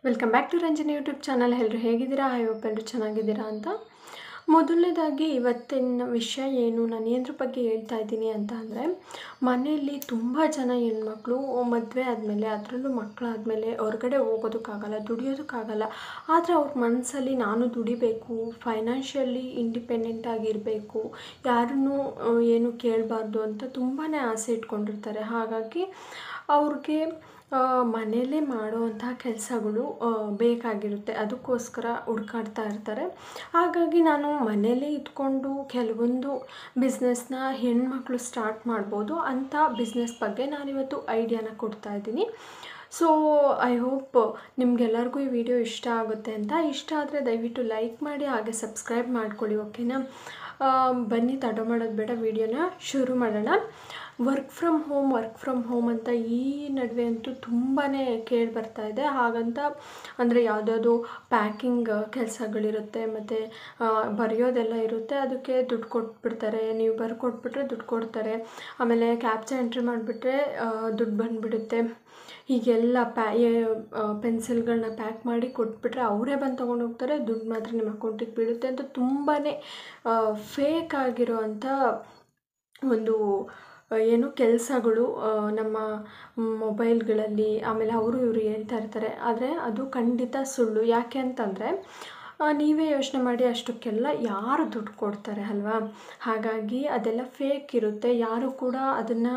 Welcome back to Ranjani YouTube channel. ಎಲ್ಲರೂ ಹೇಗಿದ್ದೀರಾ? I hope ಎಲ್ಲರೂ ಚೆನ್ನಾಗಿದ್ದೀರಾ ಅಂತ. ಮೊದಲನೇದಾಗಿ ಇವತ್ತಿನ ವಿಷಯ ಏನು, ನಾನು ಏನರ ಬಗ್ಗೆ ಹೇಳ್ತಾ ಇದ್ದೀನಿ ಅಂತ ಅಂದರೆ, ಮನೆಯಲ್ಲಿ ತುಂಬ ಜನ ಹೆಣ್ಮಕ್ಳು ಮದುವೆ ಆದಮೇಲೆ, ಅದರಲ್ಲೂ ಮಕ್ಕಳಾದಮೇಲೆ ಹೊರಗಡೆ ಹೋಗೋದಕ್ಕಾಗಲ್ಲ, ದುಡಿಯೋದಕ್ಕಾಗಲ್ಲ. ಆದರೆ ಅವ್ರ ಮನಸ್ಸಲ್ಲಿ ನಾನು ದುಡಿಬೇಕು, ಫೈನಾನ್ಷಿಯಲಿ ಇಂಡಿಪೆಂಡೆಂಟ್ ಆಗಿರಬೇಕು, ಯಾರನ್ನೂ ಏನು ಕೇಳಬಾರ್ದು ಅಂತ ತುಂಬಾ ಆಸೆ ಇಟ್ಕೊಂಡಿರ್ತಾರೆ. ಹಾಗಾಗಿ ಅವ್ರಿಗೆ ಮನೆಯಲ್ಲೇ ಮಾಡುವಂಥ ಕೆಲಸಗಳು ಬೇಕಾಗಿರುತ್ತೆ. ಅದಕ್ಕೋಸ್ಕರ ಹುಡುಕಾಡ್ತಾ ಇರ್ತಾರೆ. ಹಾಗಾಗಿ ನಾನು ಮನೆಯಲ್ಲೇ ಇದ್ಕೊಂಡು ಕೆಲವೊಂದು ಬಿಸ್ನೆಸ್ನ ಹೆಣ್ಮಕ್ಳು ಸ್ಟಾರ್ಟ್ ಮಾಡ್ಬೋದು ಅಂಥ ಬಿಸ್ನೆಸ್ ಬಗ್ಗೆ ನಾನಿವತ್ತು ಐಡಿಯಾನ ಕೊಡ್ತಾ ಇದ್ದೀನಿ. ಸೊ ಐ ಹೋಪ್ ನಿಮಗೆಲ್ಲರಿಗೂ ಈ ವಿಡಿಯೋ ಇಷ್ಟ ಆಗುತ್ತೆ ಅಂತ. ಇಷ್ಟ ಆದರೆ ದಯವಿಟ್ಟು ಲೈಕ್ ಮಾಡಿ, ಹಾಗೆ ಸಬ್ಸ್ಕ್ರೈಬ್ ಮಾಡ್ಕೊಳ್ಳಿ, ಓಕೆನಾ? ಬನ್ನಿ ತಡ ಮಾಡೋದು ಬೇಡ, ವಿಡಿಯೋನ ಶುರು ಮಾಡೋಣ. ವರ್ಕ್ ಫ್ರಮ್ ಹೋಮ್ ಅಂತ ಈ ನಡುವೆ ಅಂತೂ ತುಂಬಾ ಕೇಳಿ ಬರ್ತಾ ಇದೆ. ಹಾಗಂತ ಅಂದರೆ ಯಾವುದಾದ್ರು ಪ್ಯಾಕಿಂಗ್ ಕೆಲಸಗಳಿರುತ್ತೆ, ಮತ್ತು ಬರೆಯೋದೆಲ್ಲ ಇರುತ್ತೆ. ಅದಕ್ಕೆ ದುಡ್ಡು ಕೊಟ್ಬಿಡ್ತಾರೆ. ನೀವು ಬರ್ಕೊಟ್ಬಿಟ್ರೆ ದುಡ್ಡು ಕೊಡ್ತಾರೆ. ಆಮೇಲೆ ಕ್ಯಾಪ್ಚಾ ಎಂಟ್ರಿ ಮಾಡಿಬಿಟ್ರೆ ದುಡ್ಡು ಬಂದುಬಿಡುತ್ತೆ. ಹೀಗೆಲ್ಲ ಪೆನ್ಸಿಲ್ಗಳನ್ನ ಪ್ಯಾಕ್ ಮಾಡಿ ಕೊಟ್ಬಿಟ್ರೆ ಅವರೇ ಬಂದು ತೊಗೊಂಡು ಹೋಗ್ತಾರೆ, ದುಡ್ಡು ಮಾತ್ರ ನಿಮ್ಮ ಅಕೌಂಟಿಗೆ ಬೀಳುತ್ತೆ ಅಂತ ತುಂಬಾ ಫೇಕ್ ಆಗಿರೋವಂಥ ಒಂದು ಏನು ಕೆಲಸಗಳು ನಮ್ಮ ಮೊಬೈಲ್ಗಳಲ್ಲಿ, ಆಮೇಲೆ ಅವರು ಇವರು ಹೇಳ್ತಾ ಇರ್ತಾರೆ. ಆದರೆ ಅದು ಖಂಡಿತ ಸುಳ್ಳು. ಯಾಕೆ ಅಂತಂದರೆ, ನೀವೇ ಯೋಚನೆ ಮಾಡಿ, ಅಷ್ಟಕ್ಕೆಲ್ಲ ಯಾರು ದುಡ್ಡು ಕೊಡ್ತಾರೆ ಅಲ್ವಾ? ಹಾಗಾಗಿ ಅದೆಲ್ಲ ಫೇಕ್ ಇರುತ್ತೆ. ಯಾರು ಕೂಡ ಅದನ್ನು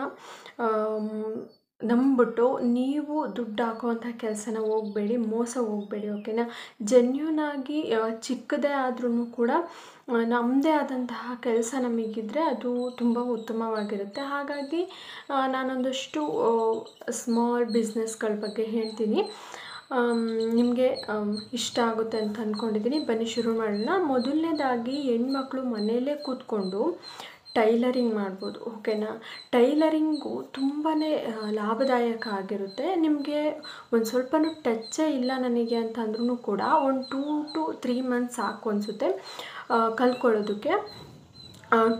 ನಂಬಿಬಿಟ್ಟು ನೀವು ದುಡ್ಡು ಹಾಕುವಂಥ ಕೆಲಸನ ಹೋಗಬೇಡಿ, ಮೋಸ ಹೋಗಬೇಡಿ, ಓಕೆನಾ? ಜೆನ್ಯೂನಾಗಿ ಚಿಕ್ಕದೇ ಆದ್ರೂ ಕೂಡ ನಮ್ಮದೇ ಆದಂತಹ ಕೆಲಸ ನಮಗಿದ್ರೆ ಅದು ತುಂಬ ಉತ್ತಮವಾಗಿರುತ್ತೆ. ಹಾಗಾಗಿ ನಾನೊಂದಷ್ಟು ಸ್ಮಾಲ್ ಬಿಸ್ನೆಸ್ಗಳ ಬಗ್ಗೆ ಹೇಳ್ತೀನಿ. ನಿಮಗೆ ಇಷ್ಟ ಆಗುತ್ತೆ ಅಂತ ಅಂದ್ಕೊಂಡಿದ್ದೀನಿ. ಬನ್ನಿ ಶುರು ಮಾಡೋಣ. ಮೊದಲನೇದಾಗಿ ಹೆಣ್ಮಕ್ಳು ಮನೆಯಲ್ಲೇ ಕೂತ್ಕೊಂಡು ಟೈಲರಿಂಗ್ ಮಾಡ್ಬೋದು, ಓಕೆನಾ? ಟೈಲರಿಂಗು ತುಂಬಾ ಲಾಭದಾಯಕ ಆಗಿರುತ್ತೆ. ನಿಮಗೆ ಒಂದು ಸ್ವಲ್ಪನೂ ಟಚ್ಚೇ ಇಲ್ಲ ನನಗೆ ಅಂತ ಅಂದ್ರೂ ಕೂಡ ಒಂದು 2 to 3 ಮಂತ್ಸ್ ಸಾಕು ಅನಿಸುತ್ತೆ ಕಲ್ತ್ಕೊಳ್ಳೋದಕ್ಕೆ.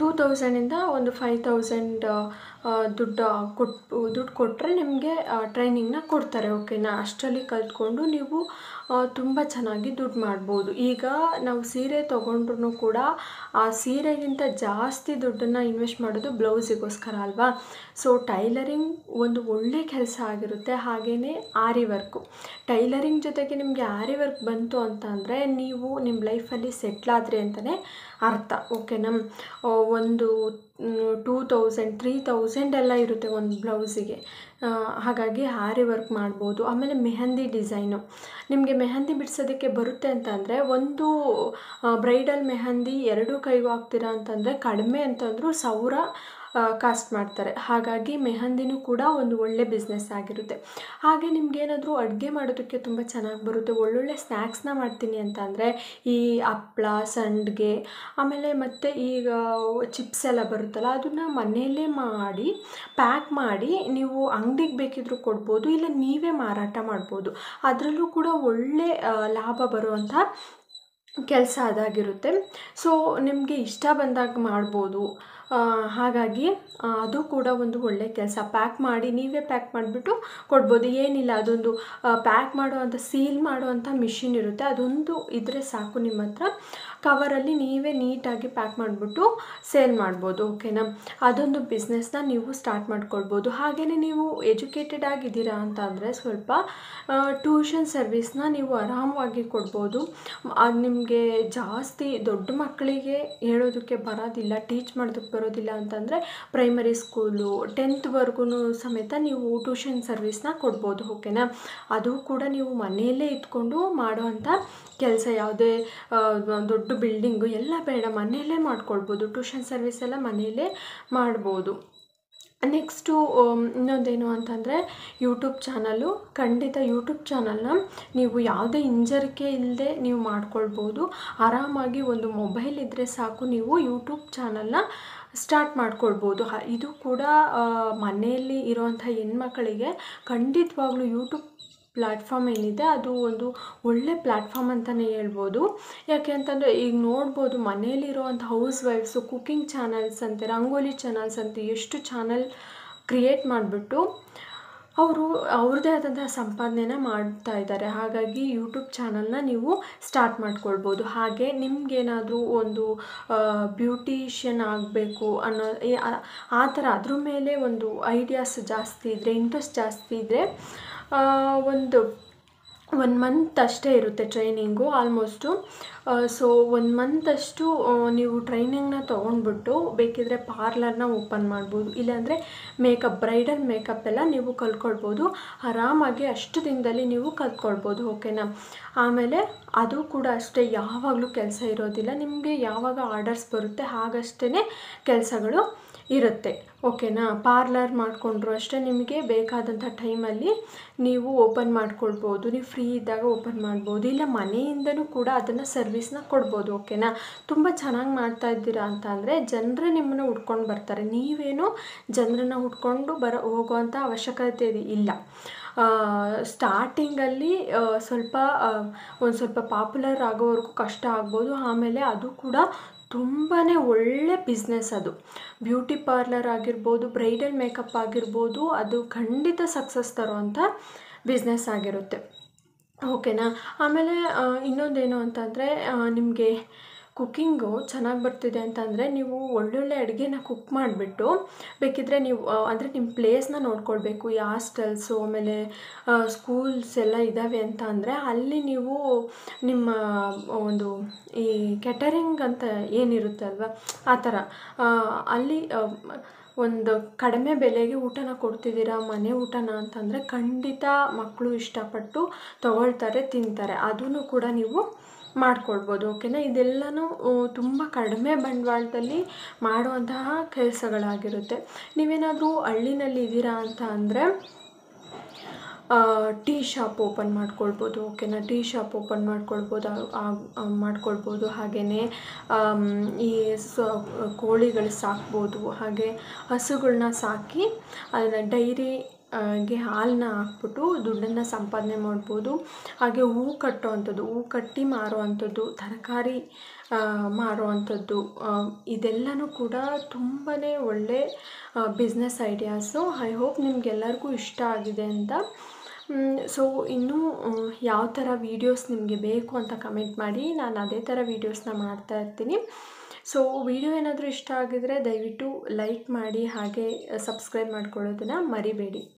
2000ಇಂದ ಒಂದು 5000 ದುಡ್ಡು ಕೊಟ್ಟರೆ ನಿಮಗೆ ಟ್ರೈನಿಂಗ್ನ ಕೊಡ್ತಾರೆ, ಓಕೆನಾ? ಅಷ್ಟರಲ್ಲಿ ಕಲ್ತ್ಕೊಂಡು ನೀವು ತುಂಬ ಚೆನ್ನಾಗಿ ದುಡ್ಡು ಮಾಡ್ಬೋದು. ಈಗ ನಾವು ಸೀರೆ ತೊಗೊಂಡ್ರೂ ಕೂಡ ಆ ಸೀರೆಗಿಂತ ಜಾಸ್ತಿ ದುಡ್ಡನ್ನು ಇನ್ವೆಸ್ಟ್ ಮಾಡೋದು ಬ್ಲೌಸಿಗೋಸ್ಕರ ಅಲ್ವಾ? ಸೊ ಟೈಲರಿಂಗ್ ಒಂದು ಒಳ್ಳೆ ಕೆಲಸ ಆಗಿರುತ್ತೆ. ಹಾಗೆಯೇ ಆರಿ ವರ್ಕು, ಟೈಲರಿಂಗ್ ಜೊತೆಗೆ ನಿಮಗೆ ಆರಿ ವರ್ಕ್ ಬಂತು ಅಂತ ಅಂದರೆ ನೀವು ನಿಮ್ಮ ಲೈಫಲ್ಲಿ ಸೆಟ್ಲಾದ್ರಿ ಅಂತಲೇ ಅರ್ಥ, ಓಕೆನಾ? ಒಂದು 2000 3000 ಎಲ್ಲ ಇರುತ್ತೆ ಒಂದು ಬ್ಲೌಸಿಗೆ. ಹಾಗಾಗಿ ಆರಿ ವರ್ಕ್ ಮಾಡ್ಬೋದು. ಆಮೇಲೆ ಮೆಹಂದಿ ಡಿಸೈನು, ನಿಮಗೆ ಮೆಹಂದಿ ಬಿಡಿಸೋದಕ್ಕೆ ಬರುತ್ತೆ ಅಂತ ಅಂದರೆ, ಒಂದು ಬ್ರೈಡಲ್ ಮೆಹಂದಿ 2 ಕೈಗೂ ಹಾಕ್ತೀರಾ ಅಂತಂದರೆ ಕಡಿಮೆ ಅಂತಂದರೂ 1000 ಕಾಸ್ಟ್ ಮಾಡ್ತಾರೆ. ಹಾಗಾಗಿ ಮೆಹಂದಿನೂ ಕೂಡ ಒಂದು ಒಳ್ಳೆ ಬಿಸ್ನೆಸ್ ಆಗಿರುತ್ತೆ. ಹಾಗೆ ನಿಮಗೇನಾದರೂ ಅಡುಗೆ ಮಾಡೋದಕ್ಕೆ ತುಂಬ ಚೆನ್ನಾಗಿ ಬರುತ್ತೆ, ಒಳ್ಳೊಳ್ಳೆ ಸ್ನ್ಯಾಕ್ಸ್ನ ಮಾಡ್ತೀನಿ ಅಂತ ಅಂದರೆ ಈ ಹಪ್ಳ, ಸಂಡಿಗೆ, ಆಮೇಲೆ ಮತ್ತು ಈಗ ಚಿಪ್ಸ್ ಎಲ್ಲ ಬರುತ್ತಲ್ಲ, ಅದನ್ನು ಮನೆಯಲ್ಲೇ ಮಾಡಿ ಪ್ಯಾಕ್ ಮಾಡಿ ನೀವು ಅಂಗಡಿಗೆ ಬೇಕಿದ್ರೂ ಕೊಡ್ಬೋದು, ಇಲ್ಲ ನೀವೇ ಮಾರಾಟ ಮಾಡ್ಬೋದು. ಅದರಲ್ಲೂ ಕೂಡ ಒಳ್ಳೆ ಲಾಭ ಬರುವಂಥ ಕೆಲಸ ಅದಾಗಿರುತ್ತೆ. ಸೊ ನಿಮಗೆ ಇಷ್ಟ ಬಂದಾಗ ಮಾಡ್ಬೋದು. ಹಾಗಾಗಿ ಅದು ಕೂಡ ಒಂದು ಒಳ್ಳೆಯ ಕೆಲಸ. ಪ್ಯಾಕ್ ಮಾಡಿ ನೀವೇ ಪ್ಯಾಕ್ ಮಾಡಿಬಿಟ್ಟು ಕೊಡ್ಬೋದು. ಏನಿಲ್ಲ, ಅದೊಂದು ಪ್ಯಾಕ್ ಮಾಡುವಂಥ ಸೀಲ್ ಮಾಡುವಂಥ ಮಿಷಿನ್ ಇರುತ್ತೆ, ಅದೊಂದು ಇದ್ದರೆ ಸಾಕು ನಿಮ್ಮ ಹತ್ರ. ಕವರಲ್ಲಿ ನೀವೇ ನೀಟಾಗಿ ಪ್ಯಾಕ್ ಮಾಡಿಬಿಟ್ಟು ಸೇಲ್ ಮಾಡ್ಬೋದು, ಓಕೆನಾ? ಅದೊಂದು ಬಿಸ್ನೆಸ್ನ ನೀವು ಸ್ಟಾರ್ಟ್ ಮಾಡ್ಕೊಳ್ಬೋದು. ಹಾಗೆಯೇ ನೀವು ಎಜುಕೇಟೆಡ್ ಆಗಿದ್ದೀರಾ ಅಂತ ಅಂದರೆ ಸ್ವಲ್ಪ ಟ್ಯೂಷನ್ ಸರ್ವಿಸ್ನ ನೀವು ಆರಾಮವಾಗಿ ಕೊಡ್ಬೋದು. ಅದು ನಿಮಗೆ ಜಾಸ್ತಿ ದೊಡ್ಡ ಮಕ್ಕಳಿಗೆ ಹೇಳೋದಕ್ಕೆ ಬರೋದಿಲ್ಲ, ಟೀಚ್ ಮಾಡೋದಕ್ಕೆ ಬರೋದಿಲ್ಲ ಅಂತಂದರೆ ಪ್ರೈಮರಿ ಸ್ಕೂಲು 10th ಸಮೇತ ನೀವು ಟ್ಯೂಷನ್ ಸರ್ವಿಸ್ನ ಕೊಡ್ಬೋದು, ಓಕೆನಾ? ಅದು ಕೂಡ ನೀವು ಮನೆಯಲ್ಲೇ ಇದ್ಕೊಂಡು ಮಾಡೋವಂಥ ಕೆಲಸ. ಯಾವುದೇ ದೊಡ್ಡ ಬಿಲ್ಡಿಂಗು ಎಲ್ಲ ಬೇಡ, ಮನೆಯಲ್ಲೇ ಮಾಡ್ಕೊಳ್ಬೋದು. ಟ್ಯೂಷನ್ ಸರ್ವಿಸ್ ಎಲ್ಲ ಮನೆಯಲ್ಲೇ ಮಾಡ್ಬೋದು. ನೆಕ್ಸ್ಟು ಇನ್ನೊಂದೇನು ಅಂತಂದರೆ ಯೂಟ್ಯೂಬ್ ಚಾನಲು. ಖಂಡಿತ ಯೂಟ್ಯೂಬ್ ಚಾನಲ್ನ ನೀವು ಯಾವುದೇ ಹಿಂಜರಿಕೆ ಇಲ್ಲದೆ ನೀವು ಮಾಡ್ಕೊಳ್ಬೋದು. ಆರಾಮಾಗಿ ಒಂದು ಮೊಬೈಲ್ ಇದ್ದರೆ ಸಾಕು, ನೀವು ಯೂಟ್ಯೂಬ್ ಚಾನಲ್ನ ಸ್ಟಾರ್ಟ್ ಮಾಡ್ಕೊಳ್ಬೋದು. ಇದು ಕೂಡ ಮನೆಯಲ್ಲಿ ಇರೋವಂಥ ಹೆಣ್ಮಕ್ಕಳಿಗೆ ಖಂಡಿತವಾಗ್ಲೂ ಯೂಟ್ಯೂಬ್ ಪ್ಲ್ಯಾಟ್ಫಾರ್ಮ್ ಏನಿದೆ ಅದು ಒಂದು ಒಳ್ಳೆ ಪ್ಲ್ಯಾಟ್ಫಾರ್ಮ್ ಅಂತಲೇ ಹೇಳ್ಬೋದು. ಯಾಕೆ ಅಂತಂದರೆ ಈಗ ನೋಡ್ಬೋದು, ಮನೆಯಲ್ಲಿರುವಂಥ ಹೌಸ್ ವೈಫ್ಸು ಕುಕ್ಕಿಂಗ್ ಚಾನಲ್ಸ್ ಅಂತೆ, ರಂಗೋಲಿ ಚಾನಲ್ಸ್ ಅಂತೆ ಎಷ್ಟು ಚಾನಲ್ ಕ್ರಿಯೇಟ್ ಮಾಡಿಬಿಟ್ಟು ಅವರು ಅವ್ರದ್ದೇ ಆದಂತಹ ಸಂಪಾದನೆನ ಮಾಡ್ತಾ ಇದ್ದಾರೆ. ಹಾಗಾಗಿ ಯೂಟ್ಯೂಬ್ ಚಾನಲ್ನ ನೀವು ಸ್ಟಾರ್ಟ್ ಮಾಡ್ಕೊಳ್ಬೋದು. ಹಾಗೆ ನಿಮಗೇನಾದರೂ ಒಂದು ಬ್ಯೂಟಿಷಿಯನ್ ಆಗಬೇಕು ಅನ್ನೋ ಆ ಥರ ಅದ್ರ ಮೇಲೆ ಒಂದು ಐಡಿಯಾಸ್ ಜಾಸ್ತಿ ಇದ್ದರೆ, ಇಂಟ್ರೆಸ್ಟ್ ಜಾಸ್ತಿ ಇದ್ದರೆ, ಒಂದು 1 ಮಂತ್ ಅಷ್ಟೇ ಇರುತ್ತೆ ಟ್ರೈನಿಂಗು ಆಲ್ಮೋಸ್ಟು. ಸೊ 1 ಮಂತಷ್ಟು ನೀವು ಟ್ರೈನಿಂಗ್ನ ತೊಗೊಂಡ್ಬಿಟ್ಟು ಬೇಕಿದ್ದರೆ ಪಾರ್ಲರ್ನ ಓಪನ್ ಮಾಡ್ಬೋದು. ಇಲ್ಲಾಂದರೆ ಬ್ರೈಡಲ್ ಮೇಕಪ್ ಎಲ್ಲ ನೀವು ಕಲ್ತ್ಕೊಳ್ಬೋದು. ಆರಾಮಾಗಿ ಅಷ್ಟು ದಿನದಲ್ಲಿ ನೀವು ಕಲ್ತ್ಕೊಳ್ಬೋದು. ಓಕೆನಾ. ಆಮೇಲೆ ಅದು ಕೂಡ ಅಷ್ಟೇ, ಯಾವಾಗಲೂ ಕೆಲಸ ಇರೋದಿಲ್ಲ. ನಿಮಗೆ ಯಾವಾಗ ಆರ್ಡರ್ಸ್ ಬರುತ್ತೆ ಆಗಷ್ಟೇ ಕೆಲಸಗಳು ಇರುತ್ತೆ. ಓಕೆನಾ. ಪಾರ್ಲರ್ ಮಾಡಿಕೊಂಡ್ರು ಅಷ್ಟೇ, ನಿಮಗೆ ಬೇಕಾದಂಥ ಟೈಮಲ್ಲಿ ನೀವು ಓಪನ್ ಮಾಡ್ಕೊಳ್ಬೋದು. ನೀವು ಫ್ರೀ ಇದ್ದಾಗ ಓಪನ್ ಮಾಡ್ಬೋದು. ಇಲ್ಲ ಮನೆಯಿಂದನೂ ಕೂಡ ಅದನ್ನು ಸರ್ವಿಸ್ನ ಕೊಡ್ಬೋದು. ಓಕೆನಾ. ತುಂಬ ಚೆನ್ನಾಗಿ ಮಾಡ್ತಾ ಇದ್ದೀರಾ ಅಂತ ಅಂದರೆ ಜನರೇ ನಿಮ್ಮನ್ನು ಹುಡ್ಕೊಂಡು ಬರ್ತಾರೆ. ನೀವೇನು ಜನರನ್ನ ಹುಡ್ಕೊಂಡು ಹೋಗೋವಂಥ ಅವಶ್ಯಕತೆ ಇಲ್ಲ. ಸ್ಟಾರ್ಟಿಂಗಲ್ಲಿ ಒಂದು ಸ್ವಲ್ಪ ಪಾಪ್ಯುಲರ್ ಆಗೋವರೆಗೂ ಕಷ್ಟ ಆಗ್ಬೋದು. ಆಮೇಲೆ ಅದು ಕೂಡ ತುಂಬಾ ಒಳ್ಳೆ ಬಿಸ್ನೆಸ್ ಅದು. ಬ್ಯೂಟಿ ಪಾರ್ಲರ್ ಆಗಿರ್ಬೋದು, ಬ್ರೈಡಲ್ ಮೇಕಪ್ ಆಗಿರ್ಬೋದು, ಅದು ಖಂಡಿತ ಸಕ್ಸಸ್ ತರುವಂಥ ಬಿಸ್ನೆಸ್ ಆಗಿರುತ್ತೆ. ಓಕೆನಾ. ಆಮೇಲೆ ಇನ್ನೊಂದೇನು ಅಂತಂದರೆ, ನಿಮಗೆ ಕುಕ್ಕಿಂಗು ಚೆನ್ನಾಗಿ ಬರ್ತಿದೆ ಅಂತಂದರೆ ನೀವು ಒಳ್ಳೊಳ್ಳೆ ಅಡುಗೆನ ಕುಕ್ ಮಾಡಿಬಿಟ್ಟು ಬೇಕಿದ್ದರೆ ನೀವು ಅಂದರೆ ನಿಮ್ಮ ಪ್ಲೇಸ್ನ ನೋಡ್ಕೊಳ್ಬೇಕು. ಈ ಹಾಸ್ಟೆಲ್ಸು ಆಮೇಲೆ ಸ್ಕೂಲ್ಸ್ ಎಲ್ಲ ಇದ್ದಾವೆ ಅಂತ ಅಂದರೆ ಅಲ್ಲಿ ನೀವು ನಿಮ್ಮ ಒಂದು ಈ ಕ್ಯಾಟರಿಂಗ್ ಅಂತ ಏನಿರುತ್ತೆ ಅಲ್ವಾ, ಆ ಥರ ಅಲ್ಲಿ ಒಂದು ಕಡಿಮೆ ಬೆಲೆಗೆ ಊಟನ ಕೊಡ್ತಿದ್ದೀರಾ, ಮನೆ ಊಟನ ಅಂತಂದರೆ ಖಂಡಿತ ಮಕ್ಕಳು ಇಷ್ಟಪಟ್ಟು ತೊಗೊಳ್ತಾರೆ, ತಿಂತಾರೆ. ಅದನ್ನು ಕೂಡ ನೀವು ಮಾಡ್ಕೊಳ್ಬೋದು. ಓಕೆನಾ. ಇದೆಲ್ಲನೂ ತುಂಬ ಕಡಿಮೆ ಬಂಡವಾಳದಲ್ಲಿ ಮಾಡುವಂತಹ ಕೆಲಸಗಳಾಗಿರುತ್ತೆ. ನೀವೇನಾದರೂ ಹಳ್ಳಿನಲ್ಲಿ ಇದ್ದೀರಾ ಅಂತ ಅಂದರೆ ಟೀ ಶಾಪ್ ಓಪನ್ ಮಾಡ್ಕೊಳ್ಬೋದು. ಓಕೆನಾ. ಟೀ ಶಾಪ್ ಓಪನ್ ಮಾಡ್ಕೊಳ್ಬೋದು. ಹಾಗೆಯೇ ಈ ಕೋಳಿಗಳು ಸಾಕ್ಬೋದು. ಹಾಗೆ ಹಸುಗಳನ್ನ ಸಾಕಿ ಅದನ್ನು ಡೈರಿಗೆ ಹಾಲನ್ನ ಹಾಕ್ಬಿಟ್ಟು ದುಡ್ಡನ್ನು ಸಂಪಾದನೆ ಮಾಡ್ಬೋದು. ಹಾಗೆ ಹೂ ಕಟ್ಟಿ ಮಾರುವಂಥದ್ದು, ತರಕಾರಿ ಮಾರುವಂಥದ್ದು, ಇದೆಲ್ಲನೂ ಕೂಡ ತುಂಬಾ ಒಳ್ಳೆ ಬಿಸ್ನೆಸ್ ಐಡಿಯಾಸು. ಐ ಹೋಪ್ ನಿಮಗೆಲ್ಲರಿಗೂ ಇಷ್ಟ ಆಗಿದೆ ಅಂತ. ಸೊ ಇನ್ನೂ ಯಾವ ಥರ ವೀಡಿಯೋಸ್ ನಿಮಗೆ ಬೇಕು ಅಂತ ಕಮೆಂಟ್ ಮಾಡಿ. ನಾನು ಅದೇ ಥರ ವೀಡಿಯೋಸ್ನ ಮಾಡ್ತಾ ಇರ್ತೀನಿ. ಸೊ ವಿಡಿಯೋ ಏನಾದರೂ ಇಷ್ಟ ಆಗಿದರೆ ದಯವಿಟ್ಟು ಲೈಕ್ ಮಾಡಿ, ಹಾಗೆ ಸಬ್ಸ್ಕ್ರೈಬ್ ಮಾಡ್ಕೊಳ್ಳೋದನ್ನು ಮರಿಬೇಡಿ.